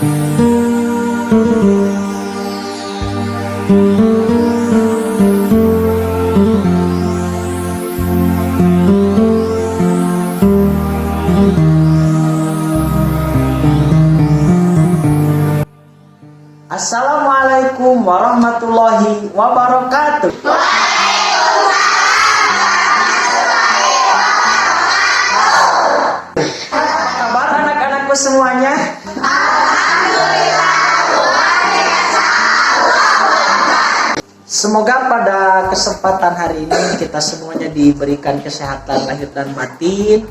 Assalamualaikum warahmatullahi wabarakatuh. Kabar anak-anakku semuanya? Semoga pada kesempatan hari ini kita semuanya diberikan kesehatan lahir dan batin.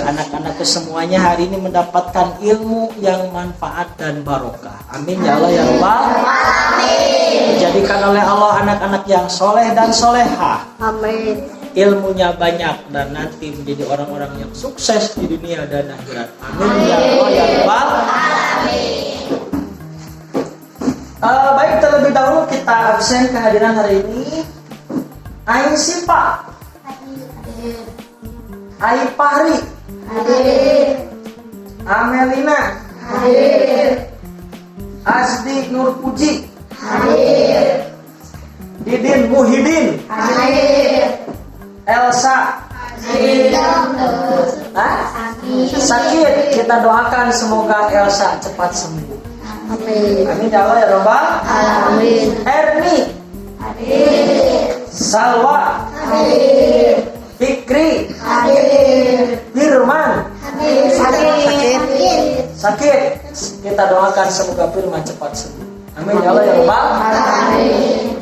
Anak-anakku semuanya hari ini mendapatkan ilmu yang manfaat dan barokah. Amin ya Allah ya Rabbal. Amin. Dijadikan oleh Allah anak-anak yang soleh dan soleha. Amin. Ilmunya banyak dan nanti menjadi orang-orang yang sukses di dunia dan akhirat. Amin ya Allah ya Rabbal. Amin. Baik, terlebih dahulu kita absen kehadiran hari ini. Ain Sipa, Ai Pahri, hadir. Amelina, hadir. Asdi Nur Puji, hadir. Didin Muhyiddin, hadir. Elsa, hadir. Sakit, kita doakan semoga Elsa cepat sembuh. Amin. Amin ya Allah ya Rabbal. Amin. Erni, hadir. Salwa, hadir. Fikri, hadir. Firman, hadir. Sakit. Kita doakan semoga Firman cepat sembuh. Amin ya Allah ya Rabbal. Amin.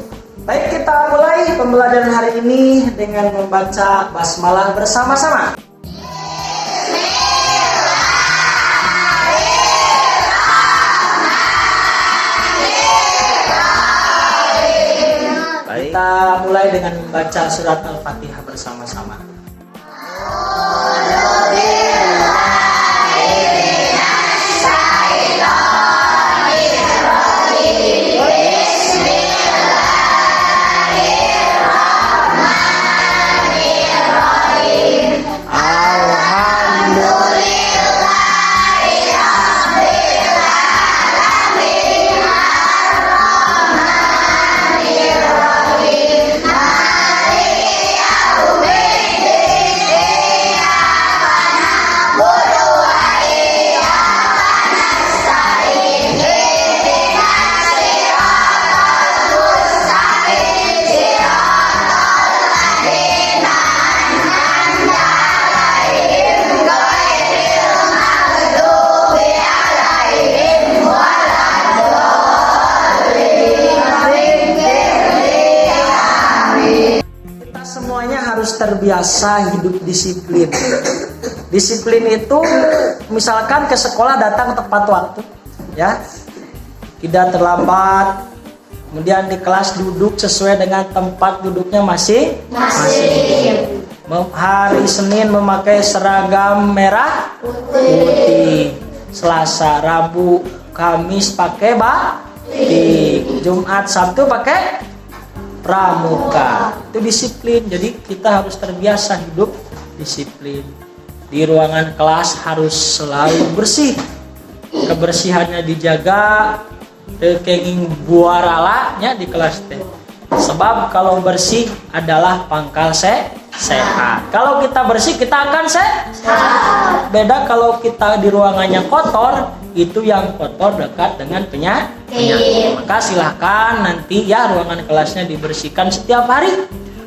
Baik, kita mulai pembelajaran hari ini dengan membaca basmalah bersama-sama. Kita mulai dengan membaca surat Al-Fatihah bersama-sama. Terbiasa hidup disiplin. Disiplin itu misalkan ke sekolah datang tepat waktu, ya, tidak terlambat, kemudian di kelas duduk sesuai dengan tempat duduknya masing-masing. Hari Senin memakai seragam merah putih, Selasa, Rabu, Kamis pakai batik, Jumat, Sabtu pakai pramuka. Itu disiplin. Jadi kita harus terbiasa hidup disiplin. Di ruangan kelas harus selalu bersih, kebersihannya dijaga, tekenging buaralanya di kelas teh. Sebab kalau bersih adalah pangkal sehat. Kalau kita bersih kita akan sehat. Beda kalau kita di ruangannya kotor, itu yang kotor dekat dengan penyakit. Maka silahkan nanti ya ruangan kelasnya dibersihkan setiap hari.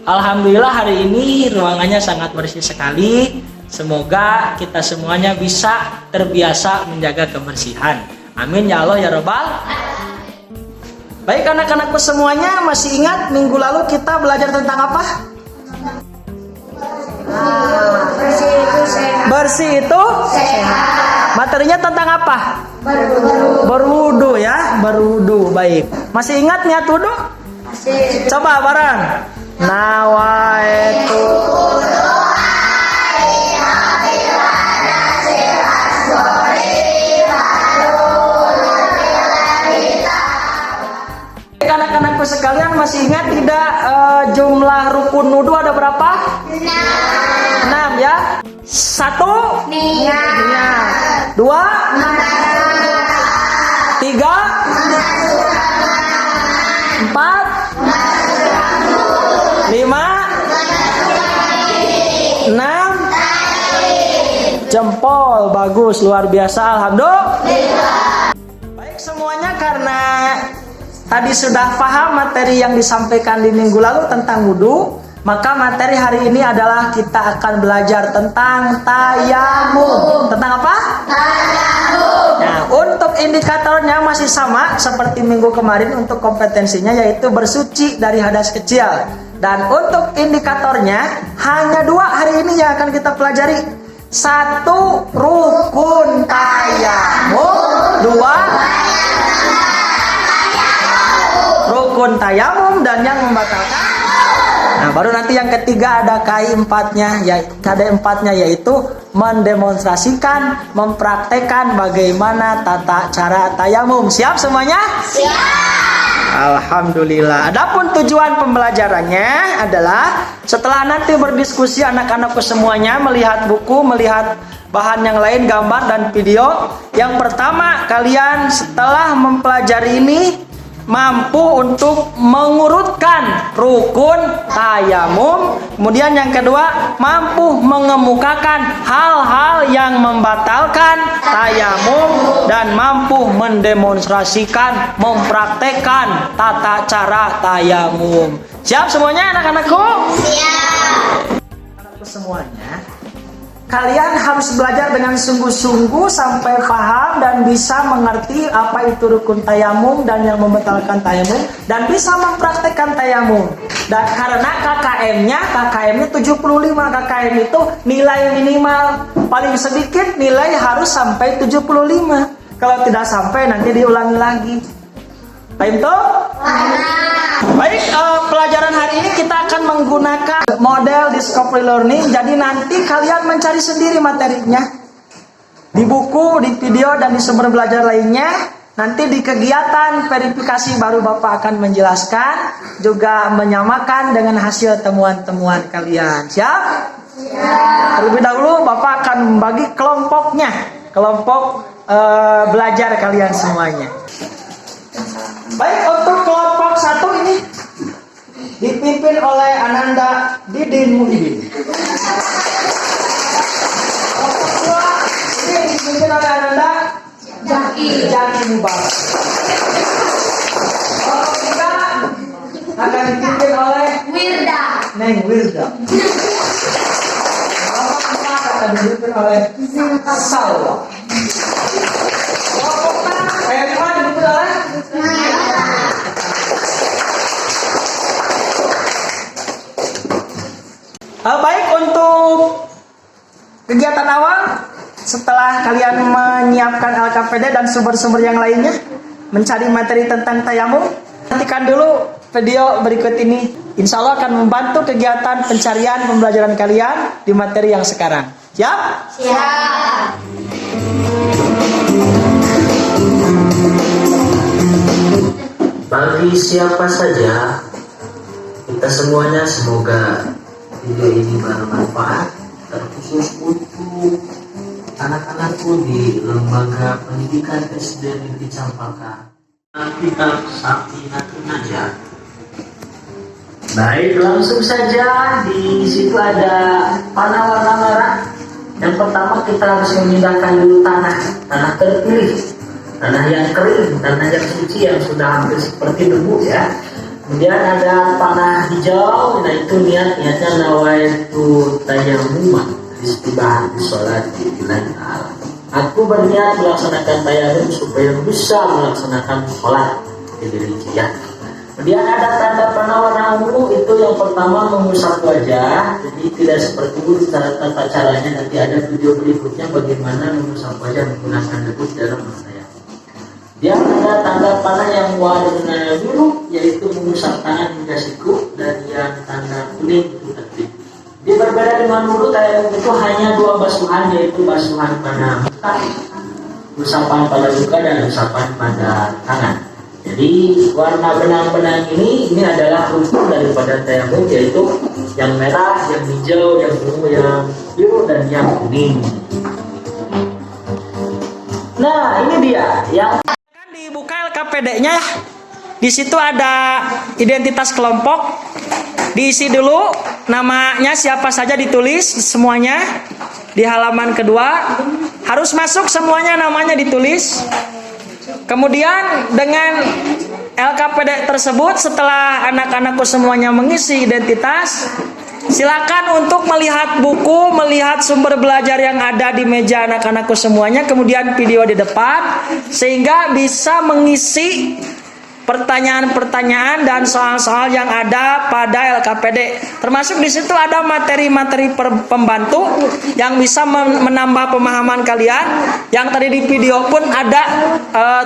Alhamdulillah hari ini ruangannya sangat bersih sekali. Semoga kita semuanya bisa terbiasa menjaga kebersihan. Amin ya Allah ya Rabbal. Baik anak-anakku semuanya, masih ingat minggu lalu kita belajar tentang apa? Bersih itu sehat. Materinya tentang apa? Berwudu ya, berwudu. Baik. Masih ingat niat wudu? Masih. Coba bareng. Nawaitu anak-anakku sekalian, masih ingat tidak jumlah rukun wudu ada berapa? 6 ya. 1 niat. 2 Jempol, bagus, luar biasa, alhamdulillah. Baik semuanya, karena tadi sudah paham materi yang disampaikan di minggu lalu tentang wudhu, maka materi hari ini adalah kita akan belajar tentang tayamum. Tentang apa? Tayamum. Nah, untuk indikatornya masih sama seperti minggu kemarin untuk kompetensinya, yaitu bersuci dari hadas kecil. Dan untuk indikatornya hanya 2 hari ini yang akan kita pelajari. 1, rukun tayamum. 2, rukun tayamum dan yang membatalkan. Nah, baru nanti yang ketiga ada KI4-nya, yaitu mendemonstrasikan, mempraktekkan bagaimana tata cara tayamum. Siap semuanya? Siap. Alhamdulillah. Adapun tujuan pembelajarannya adalah setelah nanti berdiskusi anak-anakku semuanya, melihat buku, melihat bahan yang lain, gambar dan video. Yang pertama, kalian setelah mempelajari ini mampu untuk mengurutkan rukun tayamum. Kemudian yang kedua, mampu mengemukakan hal-hal yang membatalkan tayamum dan mampu mendemonstrasikan, mempraktekkan tata cara tayamum. Siap semuanya anak-anakku? Siap. Anak-anakku semuanya, kalian harus belajar dengan sungguh-sungguh sampai paham dan bisa mengerti apa itu rukun tayamum dan yang membatalkan tayamum, dan bisa mempraktekkan tayamum. Dan karena KKM-nya 75, KKM itu nilai minimal, paling sedikit nilai harus sampai 75. Kalau tidak sampai nanti diulangi lagi. Paham toh? Baik, pelajaran hari ini kita akan menggunakan model discovery learning. Jadi nanti kalian mencari sendiri materinya di buku, di video, dan di sumber belajar lainnya. Nanti di kegiatan verifikasi baru Bapak akan menjelaskan, juga menyamakan dengan hasil temuan-temuan kalian. Siap? Siap. Terlebih dahulu Bapak akan membagi kelompoknya, kelompok belajar kalian semuanya. Baik, untuk kelompok 1 ini dipimpin oleh Ananda Didin Muhyiddin. Kelompok 2 ini dipimpin oleh Ananda Jaki Mubarak. Kelompok 3 akan dipimpin oleh Neng Wirda. Kelompok 4 akan dipimpin oleh Salwa. Kelompok 5 dipimpin oleh baik, untuk kegiatan awal, setelah kalian menyiapkan LKPD dan sumber-sumber yang lainnya, mencari materi tentang tayamum, nantikan dulu video berikut ini. Insya Allah akan membantu kegiatan pencarian pembelajaran kalian di materi yang sekarang. Siap? Siap. Bagi siapa saja, kita semuanya semoga video ini bermanfaat, terkhusus untuk anak-anakku di lembaga pendidikan SD Negeri Campaka. Kitab Sakinatun Najah. Baik, langsung saja. Di situ ada panah warna merah. Yang pertama kita harus memindahkan dulu tanah terpilih, tanah yang kering, tanah yang suci yang sudah hampir seperti debu ya. Kemudian ada panah hijau, nah itu niatnya nawaitu tayammum istibah di sholat di billahi ta'ala. Aku berniat melaksanakan tayammum supaya bisa melaksanakan sholat di diri ya. Kemudian ada tanda panah warna ungu, itu yang pertama mengusap wajah. Jadi tidak seperti itu tata caranya, nanti ada video berikutnya bagaimana mengusap wajah menggunakan debu dalam tayammum. Dia ada tanda panah yang warna biru, yaitu mengusap tangan hingga siku, dan yang tanda kuning itu tertib. Dia berbeda dengan wudhu, tayamum itu hanya 2 basuhan, yaitu basuhan pada muka, usapan pada luka, dan usapan pada tangan. Jadi warna benang-benang ini adalah rukun daripada tayamum, yaitu yang merah, yang hijau, yang ungu, yang biru, dan yang kuning. Nah, ini dia yang dibuka LKPD-nya ya. Di situ ada identitas kelompok. Diisi dulu namanya siapa saja, ditulis semuanya. di halaman kedua. Harus masuk semuanya, namanya ditulis. Kemudian dengan LKPD tersebut, setelah anak-anakku semuanya mengisi identitas, silakan untuk melihat buku, melihat sumber belajar yang ada di meja anak-anakku semuanya, kemudian video di depan, sehingga bisa mengisi pertanyaan-pertanyaan dan soal-soal yang ada pada LKPD. Termasuk di situ ada materi-materi pembantu yang bisa menambah pemahaman kalian. Yang tadi di video pun ada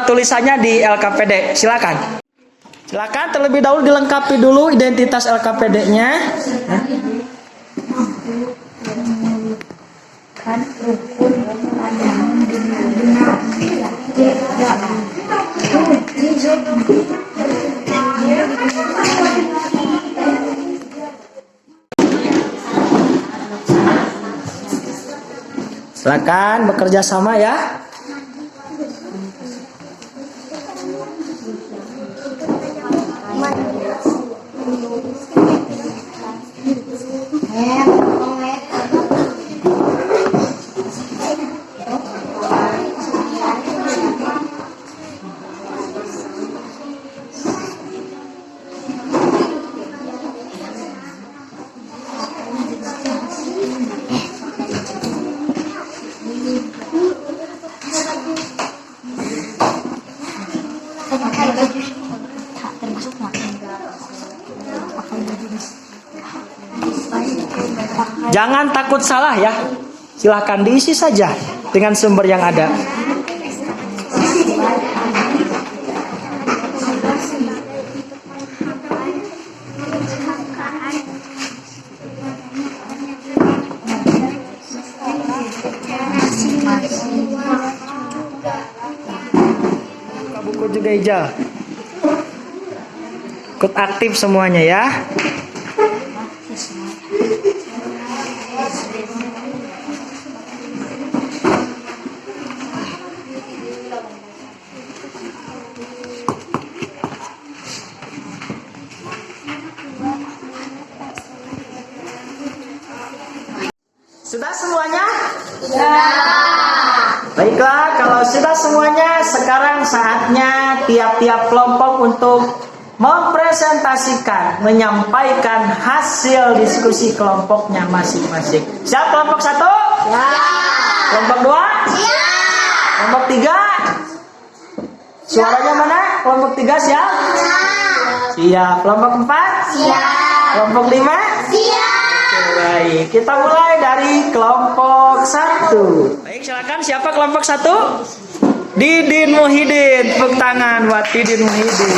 tulisannya di LKPD. Silakan. Silakan terlebih dahulu dilengkapi dulu identitas LKPD-nya. Silakan bekerja sama ya. Jangan takut salah ya. Silahkan diisi saja dengan sumber yang ada. Buka buku juga hijau. Ikut aktif semuanya ya. Sudah semuanya? Baiklah, kalau sudah semuanya, sekarang saatnya tiap-tiap kelompok untuk mempresentasikan, menyampaikan hasil diskusi kelompoknya masing-masing. Siap kelompok 1? Ya. Kelompok 2? Ya. Kelompok 3? Suaranya mana? Kelompok 3 siap? Ya. Siap. Kelompok 4? Siap. Kelompok 5? Siap. Baik, kita mulai dari kelompok 1. Baik, silakan siapa kelompok 1? Didin Muhyiddin. Tepuk tangan buat Didin Muhyiddin.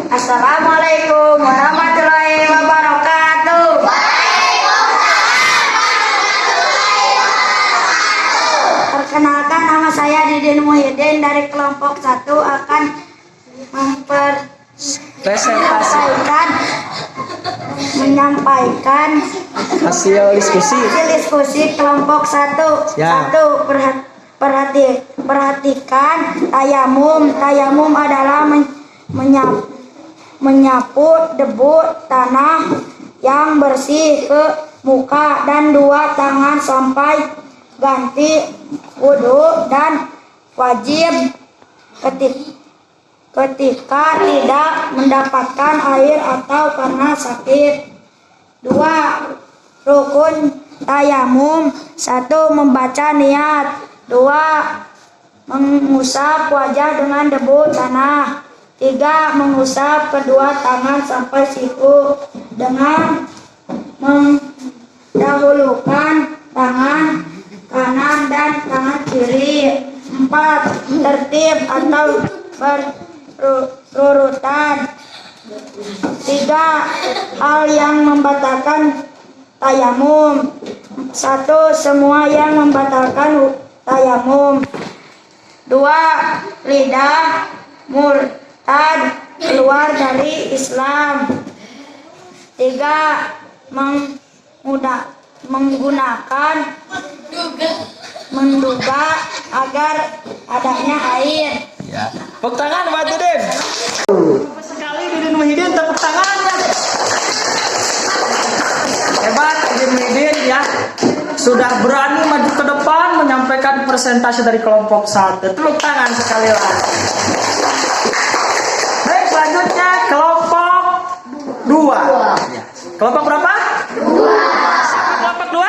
Assalamualaikum warahmatullahi wabarakatuh. Perkenalkan, nama saya Didin Muhyiddin dari kelompok 1 akan menyampaikan hasil diskusi kelompok 1. Ya. 1. Perhatikan tayamum. Tayamum adalah menyapu debu tanah yang bersih ke muka dan 2 tangan sampai ganti wudhu dan wajib ketika tidak mendapatkan air atau karena sakit. 2. Rukun tayamum. 1. Membaca niat. 2. Mengusap wajah dengan debu tanah. 3. Mengusap kedua tangan sampai siku dengan mendahulukan tangan kanan dan tangan kiri. 4. Tertib atau berurutan. 3. Hal yang membatalkan tayamum. 1. Semua yang membatalkan tayamum. 2. Lidah murtad, keluar dari Islam. 3. Menduga agar adanya air. Ya. Tepuk tangan buat Didin. Sekali Didin Muhyiddin, tepuk tangannya. Didin Muhyiddin ya sudah berani maju ke depan menyampaikan presentasi dari kelompok 1. Tepuk tangan sekali lagi. Baik, selanjutnya kelompok 2. Ya. Kelompok berapa? 2. Siapa kelompok 2?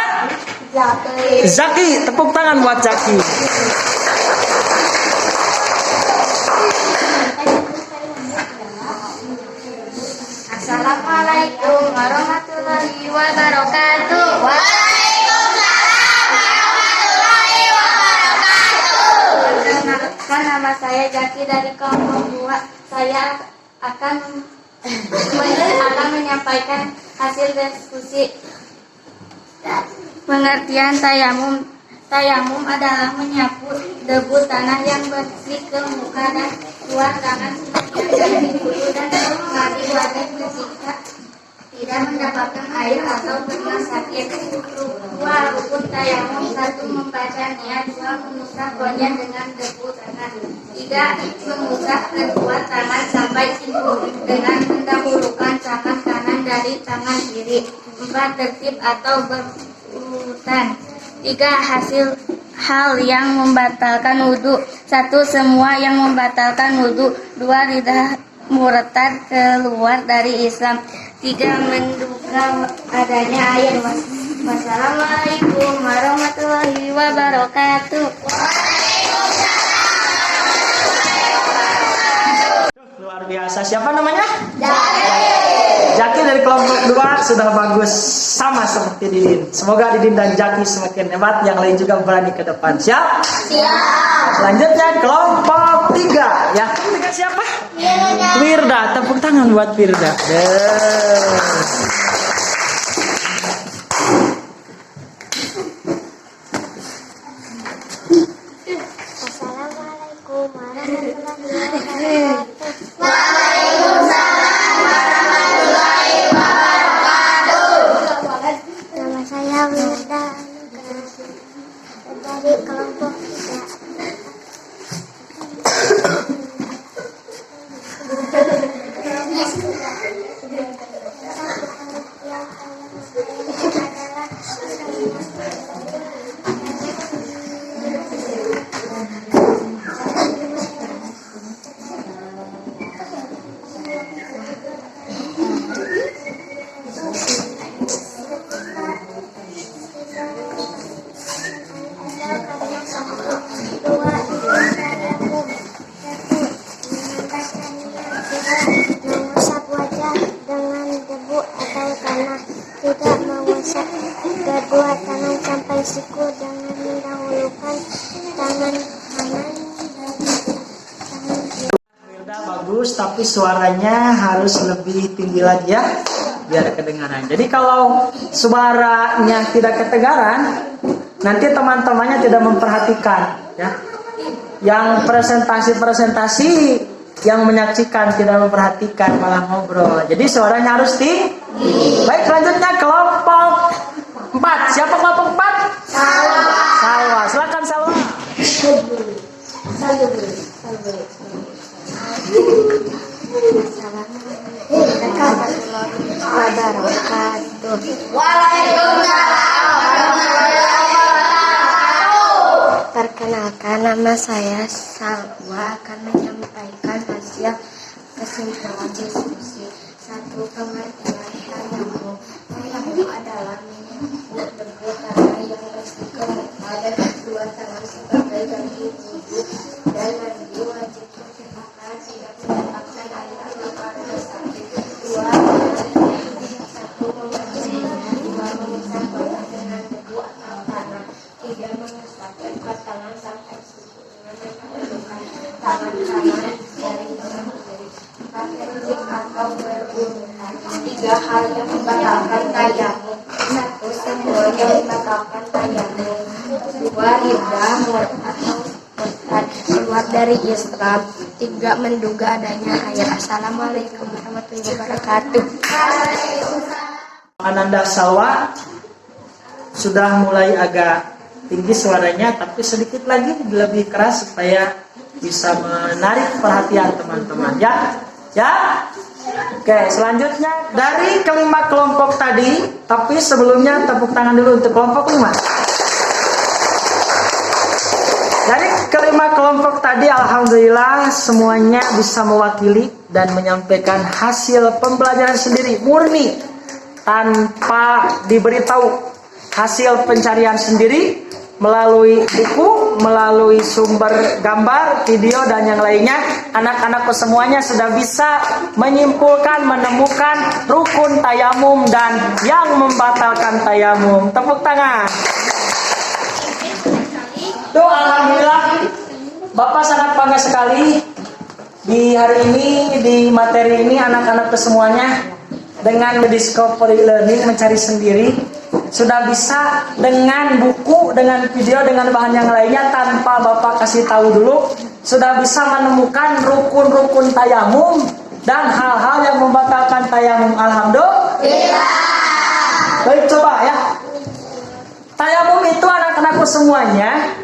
Zaki. Tepuk tangan buat Zaki. Assalamualaikum warahmatullahi wabarakatuh. Waalaikumsalam warahmatullahi wabarakatuh. Perkenalkan, nama saya Jaki dari kelompok 2. Saya akan menyampaikan hasil diskusi. Pengertian tayamum. Tayamum adalah menyapu debu tanah yang bersih ke muka dan keluar tangan dari kudu dan mandi wajah ketika tidak mendapatkan air atau pernah sakit. Dua rukun tayamum: 1. Membaca niat, 2. mengusap wajah dengan debu tangan, 3. mengusap kedua tangan sampai siku dengan mendahulukan tangan kanan dari tangan kiri, 4. tertib atau berurutan, 3. hal yang membatalkan wudhu: 1. semua yang membatalkan wudhu, 2. lidah murtad keluar dari Islam, 3. menduga adanya air. Wassalamualaikum warahmatullahi wabarakatuh. Luar biasa. Siapa namanya? Jaki dari kelompok 2 sudah bagus, sama seperti Didin. Semoga Didin dan Jaki semakin hebat, yang lain juga berani ke depan. Siap? Siap. Selanjutnya kelompok 3 ya. Ketiga siapa? Wirda. Tepuk tangan buat Wirda. Assalamualaikum warahmatullahi wabarakatuh. Nama saya Wirda dari kelompok 3. Mengusap wajah dengan debu atau tanah, 3. mengusap kedua tangan sampai siku dengan mendahulukan tangan kanan dari tangan kiri. Wirda bagus, tapi suaranya harus lebih tinggi lagi ya, biar kedengaran. Jadi kalau suaranya tidak kedengaran, nanti teman-temannya tidak memperhatikan ya. Yang presentasi yang menyaksikan tidak memperhatikan, malah ngobrol. Jadi suaranya harus tinggi. Baik, selanjutnya kelompok 4. Siapa kelompok 4? Salwa. Silakan Salwa. Perkenalkan, nama saya Salwa akan menyampaikan hasil kesimpulan diskusi. 1. Pengertian tayamum. Tayamum adalah menyapu debu tanah yang bersih ke muka dan kedua tangan sebagai ganti wudhu dan mandi wajib ketika tidak mendapatkan air atau karena sakit. 2. Satu, membaca niat, 2. mengusap wajah dengan debu atau tanah, 3. mengusap kedua tangan sampai siku dengan mendahulukan tangan kanan dari tangan kiri, 4. tertib atau berurutan, 3. hal yang membatalkan tayamum: 1. semua yang membatalkan tayamum, 2. lidah murtad keluar dari Islam, 3. menduga adanya air. Assalamualaikum warahmatullahi wabarakatuh. Ananda Salwa sudah mulai agak tinggi suaranya, tapi sedikit lagi lebih keras supaya bisa menarik perhatian teman-teman. Ya, Oke, selanjutnya dari kelima kelompok tadi, tapi sebelumnya tepuk tangan dulu untuk kelompok 5. Dari kelima kelompok tadi, alhamdulillah semuanya bisa mewakili dan menyampaikan hasil pembelajaran sendiri, murni, tanpa diberitahu. Hasil pencarian sendiri melalui buku, melalui sumber gambar, video, dan yang lainnya. Anak-anakku semuanya sudah bisa menyimpulkan, menemukan rukun tayamum dan yang membatalkan tayamum. Tepuk tangan. Tuh, alhamdulillah Bapak sangat bangga sekali di hari ini, di materi ini, anak-anakku semuanya dengan discovery learning, mencari sendiri, sudah bisa dengan buku, dengan video, dengan bahan yang lainnya tanpa Bapak kasih tahu dulu, sudah bisa menemukan rukun-rukun tayamum dan hal-hal yang membatalkan tayamum. Alhamdulillah. Baik, coba ya. Tayamum itu anak-anakku semuanya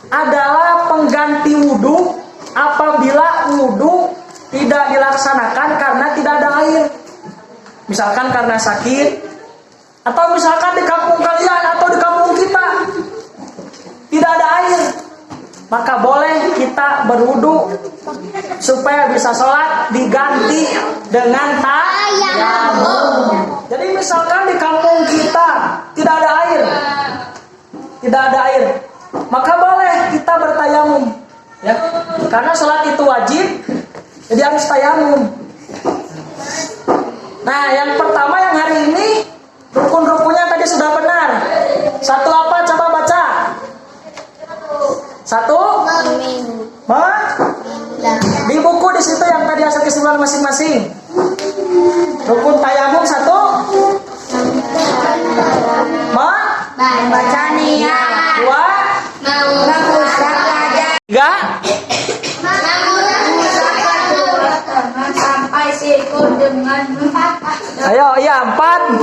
adalah pengganti wudhu apabila wudhu tidak dilaksanakan karena tidak ada air. Misalkan karena sakit, atau misalkan di kampung kalian atau di kampung kita tidak ada air, maka boleh kita berwudu supaya bisa sholat diganti dengan tayamum. Jadi misalkan di kampung kita tidak ada air, maka boleh kita bertayamum, ya, karena sholat itu wajib, jadi harus tayamum. Nah, yang pertama yang hari ini rukun-rukunnya tadi sudah benar. Satu apa? Coba baca. Satu? Di buku di situ yang tadi hasil kesimpulan masing-masing. Rukun tayamum satu? Baca niat. Dua? Mengusap wajah. Tiga? Mengusap kedua sampai siku dengan Ayo, iya, empat.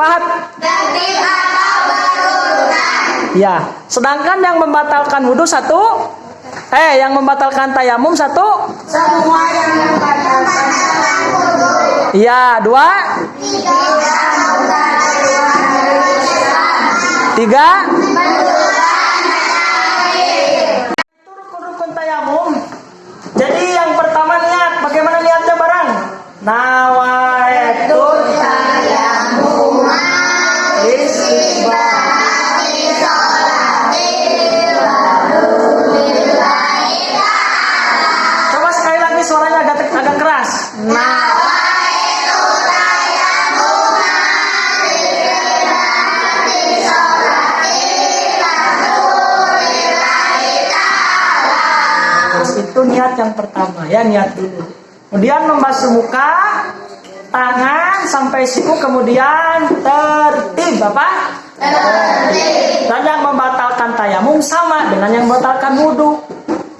tertib atau berurutan. Ya, sedangkan yang membatalkan wudhu satu, yang membatalkan tayamum satu, Semua yang membatalkan wudhu. iya, dua, tiga. Itu rukun-rukun tayamum. Jadi yang pertama niat, bagaimana niatnya barang? Nawaitul tayamum istighfar. Coba sekali lagi suaranya agak keras. Itu niat yang pertama, ya, niat dulu. Kemudian membasuh muka, tangan sampai siku, kemudian tertib, apa? Tertib. Dan yang membatalkan tayamum sama dengan yang membatalkan wudhu.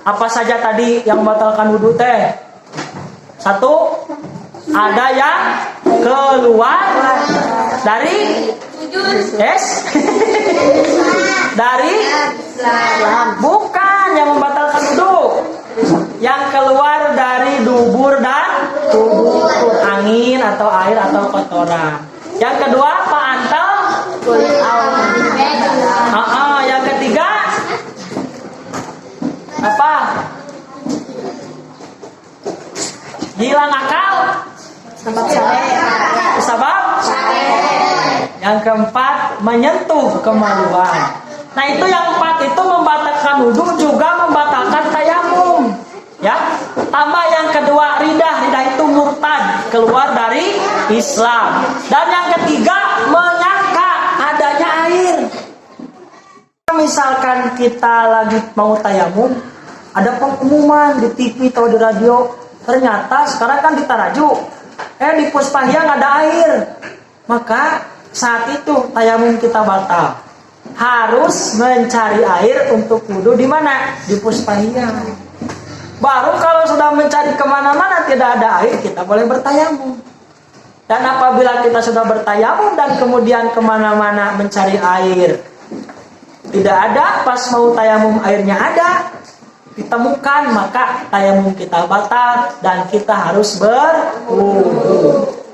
Apa saja tadi yang membatalkan wudhu teh? Satu, ada yang keluar dari dari bukan yang membatalkan wudhu, yang keluar dari dubur dan tubuh, angin atau air atau kotoran. Yang kedua, Pak Antal, yang ketiga apa? Hilang akal, sebab yang keempat, menyentuh kemaluan. Nah, itu yang empat itu membatalkan wudhu, juga membatalkan tayamum, ya. Tambah yang kedua, ridah itu murtad, keluar dari Islam. Dan yang ketiga, menyangka adanya air. Misalkan kita lagi mau tayamum, ada pengumuman di TV atau di radio, ternyata sekarang kan di Taraju, di Puspahyang ada air, maka saat itu tayamum kita batal. Harus mencari air untuk wudhu di mana? Di Puspahyang. Baru kalau sudah mencari kemana-mana tidak ada air, kita boleh bertayamum. Dan apabila kita sudah bertayamum dan kemudian kemana-mana mencari air, tidak ada, pas mau tayamum airnya ada, ditemukan, maka tayamum kita batal dan kita harus berwudhu.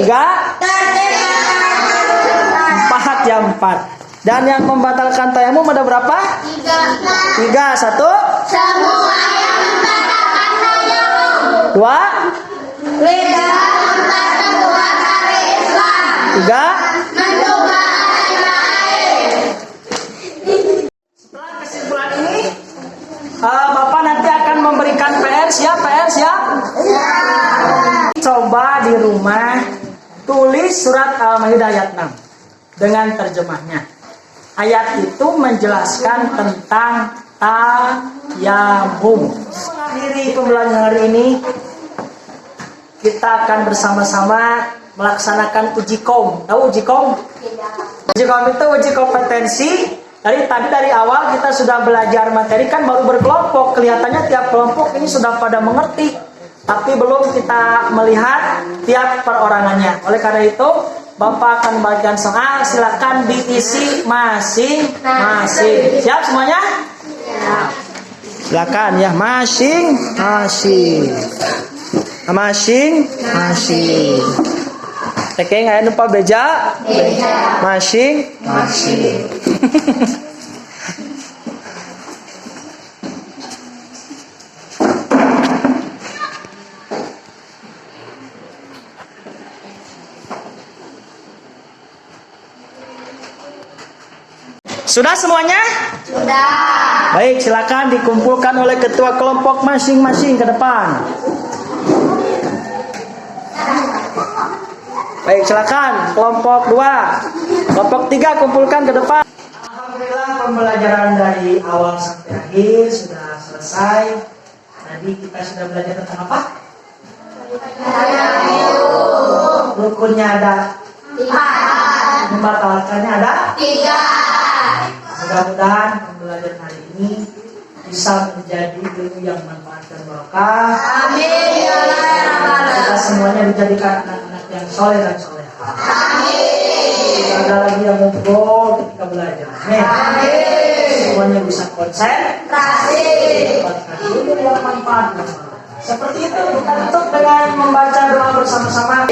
Tiga. Empat ya, empat. Dan yang membatalkan tayamum ada berapa? Tiga. Satu. Semua yang membatalkan tayamum. Dua. Tidak membatalkan dua kali Islam. Tiga. Menduga adanya air. Setelah kesimpulan ini, Bapak nanti akan memberikan PR. Siap, PR siap? Coba di rumah tulis surat Al-Maidah ayat 6 dengan terjemahnya. Ayat itu menjelaskan tentang tayamum. Mengakhiri pembelajaran hari ini, kita akan bersama-sama melaksanakan uji kaum. Tahu uji kaum? Uji kaum itu uji kompetensi. Dari awal kita sudah belajar materi, kan baru berkelompok. Kelihatannya tiap kelompok ini sudah pada mengerti, tapi belum kita melihat tiap perorangannya. Oleh karena itu, Bapak akan bagikan soal, silakan diisi masing-masing. Siap semuanya? Silakan ya, masing-masing. Tekeng aya nu beja? Masing? Sudah semuanya? Sudah. Baik, silakan dikumpulkan oleh ketua kelompok masing-masing ke depan. Baik, silakan kelompok 2. Kelompok 3 kumpulkan ke depan. Alhamdulillah pembelajaran dari awal sampai akhir sudah selesai. Tadi kita sudah belajar tentang apa? Rukunnya ada 4. Membatalkannya ada 3. Mudah-mudahan pembelajaran hari ini bisa menjadi ilmu yang manfaat dan barokah. Amin ya rabbal Kita semuanya dijadikan anak-anak yang soleh dan soleha. Amin. Tidak ada lagi yang ngobrol ketika belajar. Amin. Semuanya bisa konsentrasi. Dapatkan ilmu yang manfaat dan barokah. Seperti itu kita tutup dengan membaca doa bersama-sama.